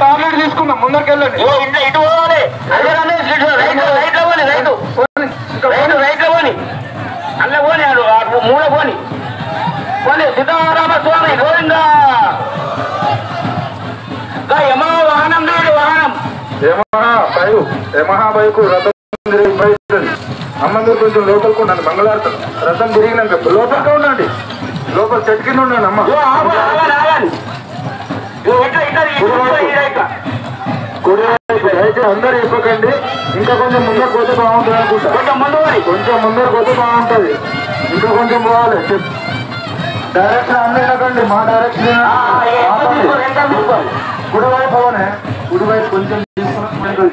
Tablet తీసుకున్నాం ముందరికి వెళ్ళండి. ఇటు పోవాలి రైట్ పోని అల్ల పోని మూల పోని పోనీ సీతారామస్వామి గోవిందా యమా వాహనం లేదు వాహనం యమహా బైకు రథం అమ్మందరూ కొంచెం లోపలికి ఉండండి. మంగళారతం రథం తిరిగినాక లోపలికి ఉండండి. లోపల చెట్టు కింద ఉండండి. అమ్మ అయితే అందరూ ఇవ్వకండి. ఇంకా కొంచెం ముందరకు పోతే బాగుంటుంది అనుకుంటా. కొంచెం ముందరకు పోతే బాగుంటుంది. ఇంకా కొంచెం పోవాలి. డైరెక్షన్ అన్నీ వెళ్ళకండి. మా డైరెక్షన్ కుడివైపు అవనే కుడివైపు కొంచెం తీసుకున్నాం.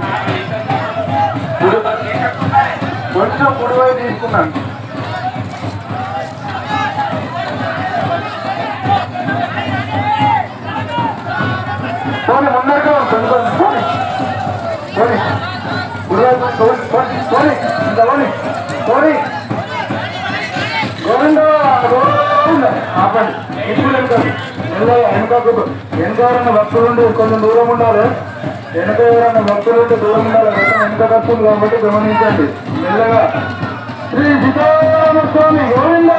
కొంచెం కుడివైపు తీసుకున్నాను. పోనీ ముందరగా ఉంటుంది. పోనీ పోనీ కుడివైపు పోనీ ఇంకా పోనీ పోనీ గోవింద ఆపండి. ఇప్పుడు వెనకాలన్న భక్తులు ఉండి కొంచెం దూరం ఉండాలి. వెనక ఎవరన్నా భక్తులు ఉంటే దూరం ఉండాలి. వెనక భక్తులు కాబట్టి గమనించండి. మెల్లగా శ్రీ సీతారామస్వామి గోవింద.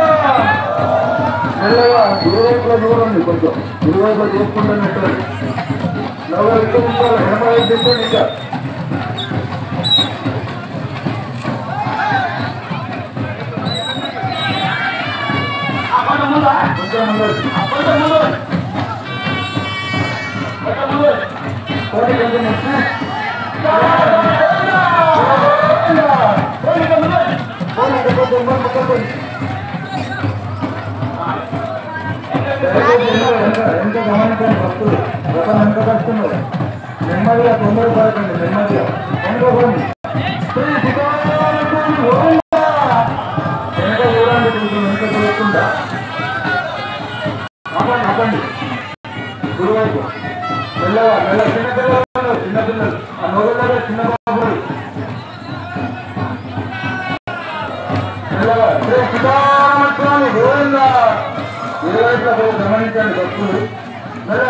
మెల్లగా ఇరువైపులో చూడండి. కొంచెం ఇరువైపులో చేసుకుంటాను. నవ్వు ఇంకా ఉండాలి. ఎనభై తింటాను. ఇంకా ఎంత గమనించండి. భక్తులు రథం ఎంత కష్టమో నెమ్మదిగా తొందర పడకండి. నెమ్మదిగా అనుకోండి. వెనక చూడండి. కొంచెం వెనక చూడకుండా ఆపండి. గురువైపు మెల్లగా మెల్ల చిన్నపిల్లలు ఆ నోరులో చిన్న బాబులు మెల్లగా శ్రీ సీతారామస్వామి గోవింద. ఇరువైపులో గమనించండి భక్తులు. మెల్ల